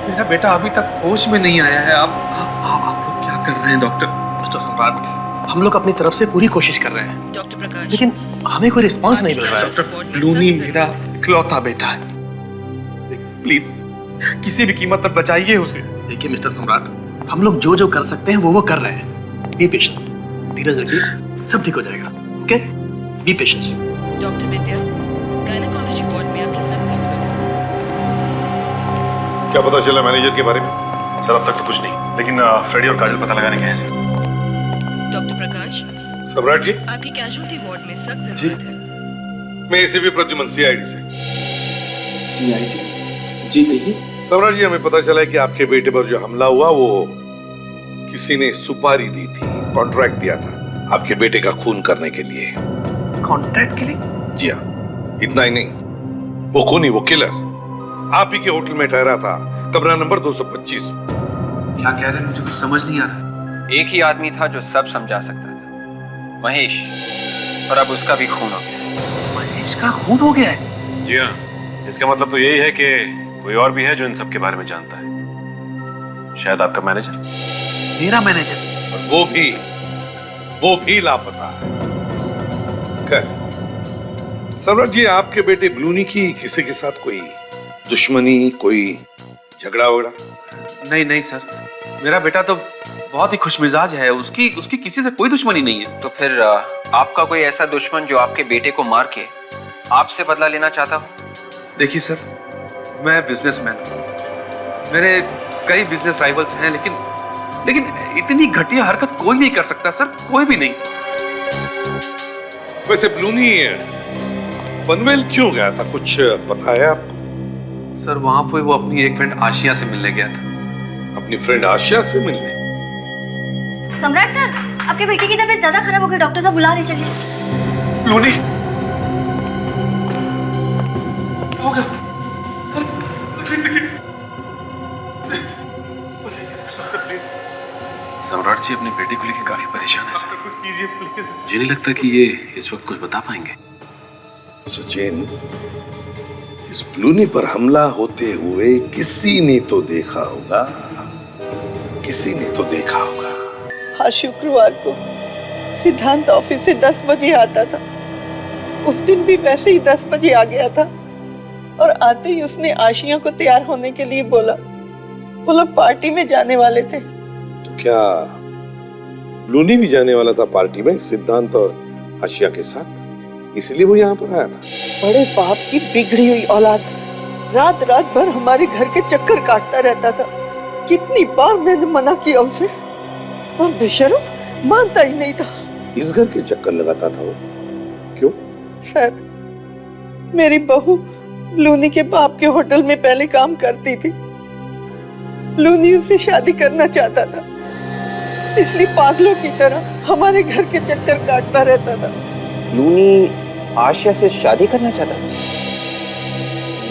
मेरा बेटा अभी तक होश में नहीं आया है। आप लोग क्या कर रहे हैं डॉक्टर? मिस्टर सम्राट, हम लोग अपनी तरफ से पूरी कोशिश कर रहे हैं डॉक्टर प्रकाश, लेकिन हमें कोई रिस्पांस नहीं मिल रहा है। डॉक्टर, ब्लूनी मेरा इकलौता बेटा है, प्लीज किसी भी कीमत पर बचाइए उसे। देखिए मिस्टर सम्राट, हम लोग जो जो कर सकते हैं वो कर रहे हैं। बी पेशेंस, धीरज रखिए, सब ठीक हो जाएगा। Okay, B patience. डॉक्टर विद्या, गायनेकोलॉजी वार्ड में आपकी सख्त जरूरत है। क्या पता चला मैनेजर के बारे में? सर, अब तक तो कुछ नहीं, लेकिन फ्रेडी और काजल पता लगाने गए हैं सर। डॉक्टर प्रकाश, सम्राट जी, आपकी कैजुअल्टी वार्ड में सख्त जरूरत है। मैं एसीपी प्रद्युमन, सीआईडी से। सीआईडी? जी कहिए। सम्राट जी, हमें पता चला है कि आपके बेटे पर जो हमला हुआ वो किसी ने सुपारी दी थी, कॉन्ट्रैक्ट दिया था आपके बेटे का खून करने के लिए। कॉन्ट्रैक्ट के लिए? जी हाँ, इतना ही नहीं, वो खूनी, वो किलर आप ही के होटल में ठहरा था, कमरा नंबर 225। क्या कह रहे हैं? मुझे कुछ समझ नहीं आ रहा। एक ही आदमी था जो सब समझा सकता था, महेश, और अब उसका भी खून हो गया। महेश का खून हो गया है? जी हाँ, इसका मतलब तो यही है कि कोई और भी है जो इन सब के बारे में जानता है। शायद आपका मैनेजर। मेरा मैनेजर? और वो भी लापता है। खैर सम्राट जी, आपके बेटे ब्लूनी की किसी के साथ कोई दुश्मनी, कोई झगड़ा वगड़ा? नहीं सर, मेरा बेटा तो बहुत ही खुशमिजाज है, उसकी किसी से कोई दुश्मनी नहीं है। तो फिर आपका कोई ऐसा दुश्मन जो आपके बेटे को मार के आपसे बदला लेना चाहता हो? देखिए सर, मैं बिजनेसमैन हूँ, मेरे कई बिजनेस राइवल्स हैं, लेकिन इतनी घटिया हरकत कोई नहीं कर सकता सर, कोई भी नहीं। वैसे ब्लूनी पनवेल क्यों गया था, कुछ पता है आपको? सर, वहां पे वो अपनी एक फ्रेंड आशिया से मिलने गया था। अपनी फ्रेंड आशिया से मिलने? सम्राट सर, आपके बेटे की तबीयत ज्यादा खराब हो गई, डॉक्टर साहब बुला रहे, चलिए। ब्लूनी हो गया? सम्राट जी अपने बेटे को लेकर काफी परेशान है सर। मुझे नहीं लगता कि ये इस वक्त कुछ बता पाएंगे। सचिन, इस ब्लूनी पर हमला होते हुए किसी ने तो देखा होगा, किसी ने तो देखा होगा। हर शुक्रवार को सिद्धांत ऑफिस से 10 बजे आता था। उस दिन भी वैसे ही 10 बजे आ गया था और आते ही उसने आशिया को तैयार होने के लिए बोला। वो लोग पार्टी में जाने वाले थे। तो क्या ब्लूनी भी जाने वाला था पार्टी में सिद्धांत और आशिया के साथ, इसलिए वो यहाँ पर आया था? बड़े बाप की बिगड़ी हुई औलाद रात रात भर हमारे घर के चक्कर काटता रहता था। कितनी बार मैंने मना किया उसे, पर बेशर्म मानता ही नहीं था। इस घर के चक्कर लगाता था वो? क्यों? सर, मेरी बहू ब्लूनी के बाप के होटल में पहले काम करती थी। ब्लूनी उससे शादी करना चाहता था, इसलिए पागलों की तरह हमारे घर के चक्कर काटता रहता था। ब्लूनी आशिया से शादी करना चाहता था?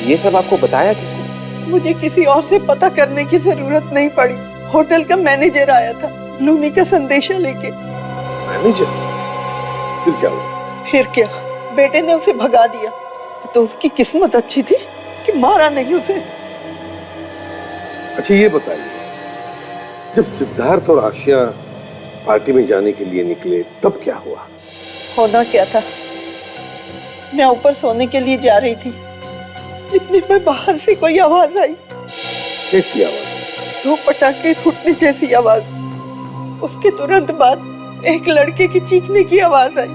ये सब आपको बताया किसने? मुझे किसी और से पता करने की जरूरत नहीं पड़ी। होटल का मैनेजर आया था ब्लूनी का संदेशा लेके। मैनेजर? फिर क्या हुआ? फिर क्या, बेटे ने उसे भगा दिया। तो उसकी किस्मत अच्छी थी कि मारा नहीं उसे। अच्छा ये बताइए, जब सिद्धार्थ और आशिया पार्टी में जाने के लिए निकले तब क्या हुआ? होना क्या था, मैं ऊपर सोने के लिए जा रही थी, इतने में बाहर से कोई आवाज आई। कैसी आवाज? 2 पटाखे फूटने जैसी आवाज। उसके तुरंत बाद एक लड़के की चीखने की आवाज आई।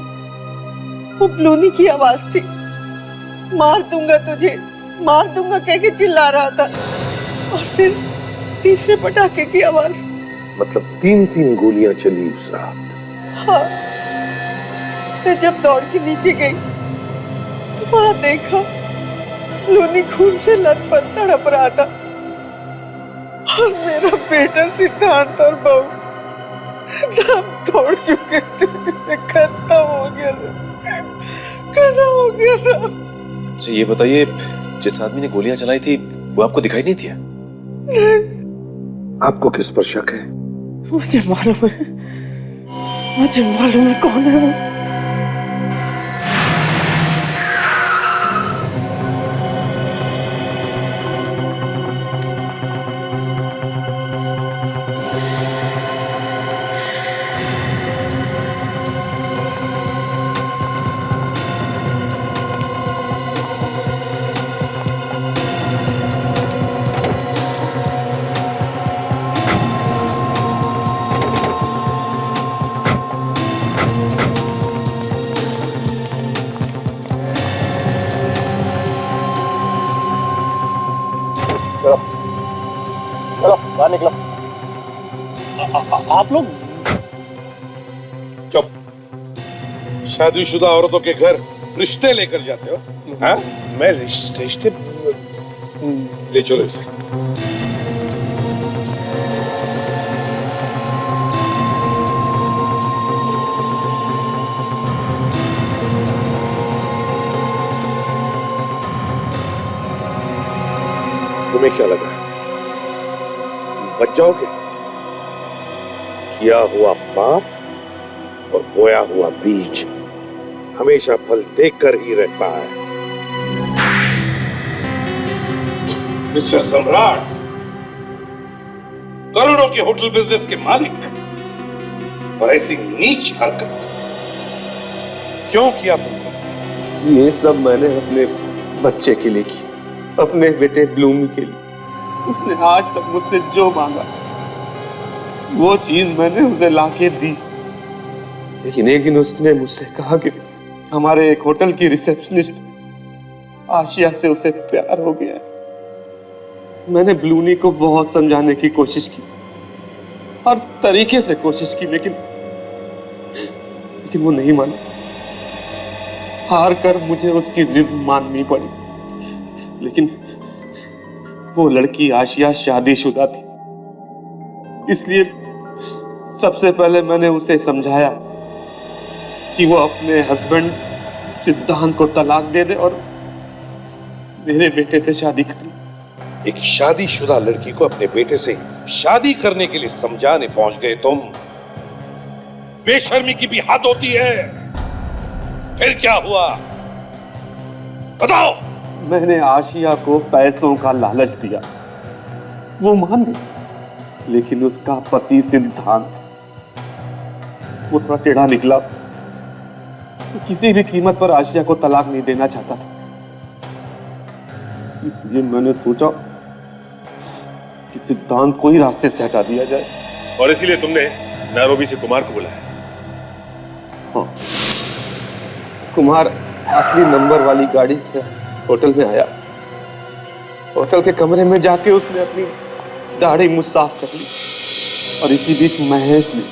वो ब्लूनी की आवाज थी। मार दूंगा तुझे, मार दूंगा कह के चिल्ला रहा था। और फिर तीसरे पटाखे की आवाज। मतलब 3-3 गोलियां चली उस रात? हाँ। मैं जब दौड़ के नीचे गई तो वहां देखा ब्लूनी खून से लथपथ तड़प रहा था और मेरा बेटा सिद्धांत और बहू दम तोड़ चुके थे। खत्म हो गया था, खत्म हो गया था। अच्छा ये बताइए, जिस आदमी ने गोलियां चलाई थी वो आपको दिखाई नहीं दिया? आपको किस पर शक है? मुझे मालूम है, मुझे मालूम है कौन है वो। चलो बाहर निकलो। आप लोग चुप। शादीशुदा औरतों के घर रिश्ते लेकर जाते हो? हाँ? मैं रिश्ते ले चलो इसे। तुम्हें क्या लगा बच जाओगे? किया हुआ पाप और बोया हुआ बीज हमेशा फल देकर ही रहता है। मिस्टर सम्राट, करोड़ों के होटल बिजनेस के मालिक, और ऐसी नीच हरकत क्यों किया तुमने? ये सब मैंने अपने बच्चे के लिए की, अपने बेटे ब्लूमी के लिए। उसने आज तक मुझसे जो मांगा वो चीज मैंने उसे लाके दी। लेकिन एक दिन उसने मुझसे कहा कि हमारे एक होटल की रिसेप्शनिस्ट आशिया से उसे प्यार हो गया है। मैंने ब्लूनी को बहुत समझाने की कोशिश की, हर तरीके से कोशिश की, लेकिन वो नहीं माना। हार कर मुझे उसकी जिद माननी पड़ी। लेकिन वो लड़की आशिया शादीशुदा थी, इसलिए सबसे पहले मैंने उसे समझाया कि वो अपने हस्बैंड सिद्धांत को तलाक दे दे और मेरे बेटे से शादी करे। एक शादीशुदा लड़की को अपने बेटे से शादी करने के लिए समझाने पहुंच गए तुम? बेशर्मी की भी हद होती है। फिर क्या हुआ? बताओ। मैंने आशिया को पैसों का लालच दिया, वो मान गई, लेकिन उसका पति सिद्धांत वो थोड़ा टेढ़ा निकला। वो किसी भी कीमत पर आशिया को तलाक नहीं देना चाहता था। इसलिए मैंने सोचा कि सिद्धांत को ही रास्ते से हटा दिया जाए। और इसीलिए तुमने नैरोबी से कुमार को बुलाया? हाँ, कुमार असली नंबर वाली गाड़ी से होटल में आया। होटल के कमरे में जाके उसने अपनी दाढ़ी मुझ साफ कर ली, और इसी बीच महेश ने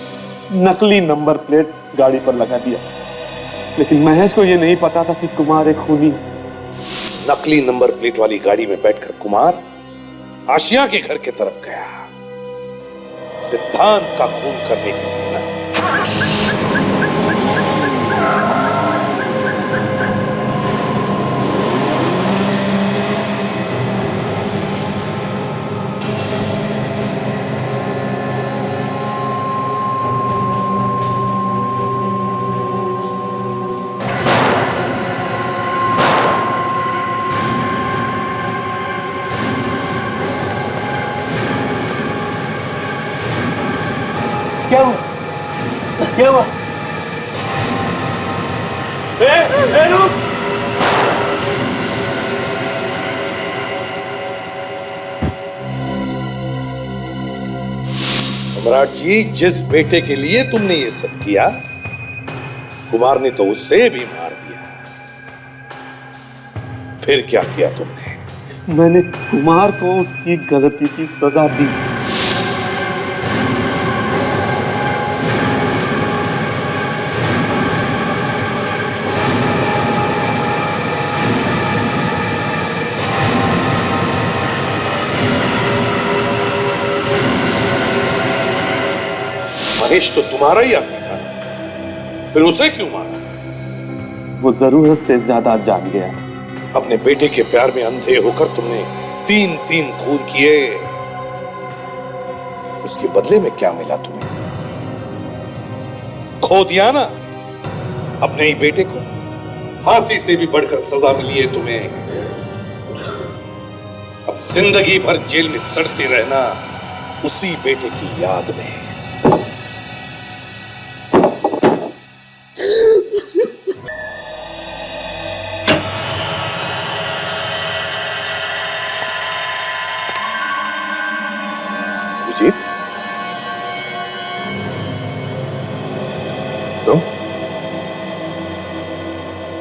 नकली नंबर प्लेट उस गाड़ी पर लगा दिया। लेकिन महेश को यह नहीं पता था कि कुमार एक खूनी है। नकली नंबर प्लेट वाली गाड़ी में बैठकर कुमार आशिया के घर की तरफ गया, सिद्धांत का खून करने के लिए ना। क्या हुआ? क्या हुआ? रुक! सम्राट जी, जिस बेटे के लिए तुमने ये सब किया, कुमार ने तो उससे भी मार दिया। फिर क्या किया तुमने? मैंने कुमार को उसकी गलती की सजा दी। महेश तो तुम्हारा ही आदमी था, फिर उसे क्यों मारा? वो जरूरत से ज्यादा जान गया। अपने बेटे के प्यार में अंधे होकर तुमने 3 खून किए। उसके बदले में क्या मिला तुम्हें? खो दिया ना अपने ही बेटे को। फांसी से भी बढ़कर सजा मिली है तुम्हें। अब जिंदगी भर जेल में सड़ते रहना उसी बेटे की याद में।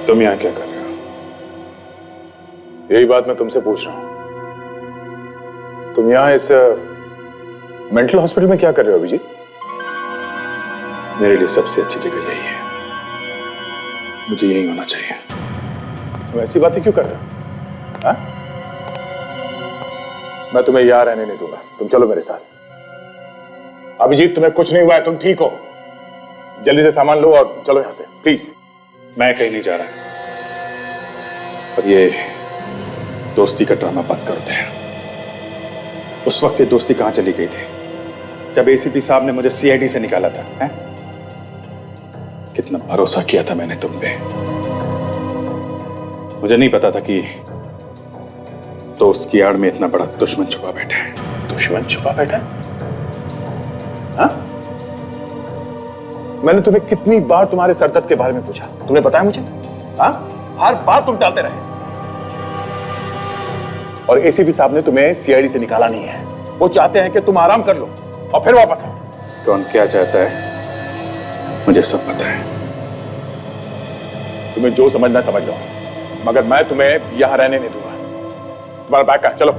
तुम यहां क्या कर रहे हो? यही बात मैं तुमसे पूछ रहा हूं। तुम यहां इस मेंटल हॉस्पिटल में क्या कर रहे हो अभिजीत? मेरे लिए सबसे अच्छी जगह यही है, मुझे यही होना चाहिए। तुम ऐसी बातें क्यों कर रहे हो? हाँ? मैं तुम्हें यहां रहने नहीं दूंगा, तुम चलो मेरे साथ। अभिजीत, तुम्हें कुछ नहीं हुआ है, तुम ठीक हो। जल्दी से सामान लो और चलो यहां से, प्लीज। मैं कहीं नहीं जा रहा, और ये दोस्ती का ड्रामा बंद कर दे। उस वक्त ये दोस्ती कहां चली गई थी जब एसीपी साहब ने मुझे सीआईडी से निकाला था? हैं? कितना भरोसा किया था मैंने तुम पे। मुझे नहीं पता था कि दोस्त की आड़ में इतना बड़ा दुश्मन छुपा बैठा है। दुश्मन छुपा बैठा? हाँ? मैंने तुम्हें कितनी बार तुम्हारे सरदर्द के बारे में पूछा, तुमने बताया मुझे? हाँ? हर बार तुम टालते रहे। और एसीपी साहब ने तुम्हें सीआईडी से निकाला नहीं है। वो चाहते हैं कि तुम आराम कर लो और फिर वापस आओ। कौन क्या चाहता है मुझे सब पता है। तुम्हें जो समझना समझ लो, मगर मैं तुम्हें यहां रहने नहीं दूंगा। तुम्हारा बैग का, चलो।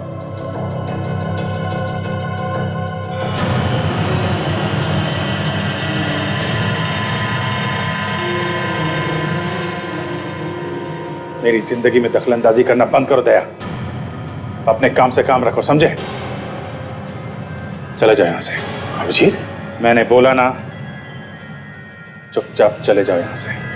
मेरी जिंदगी में दखलंदाजी करना बंद करो दया। अपने काम से काम रखो, समझे? चले जाओ यहां से। अभिजीत, मैंने बोला ना, चुपचाप चले जाओ यहां से।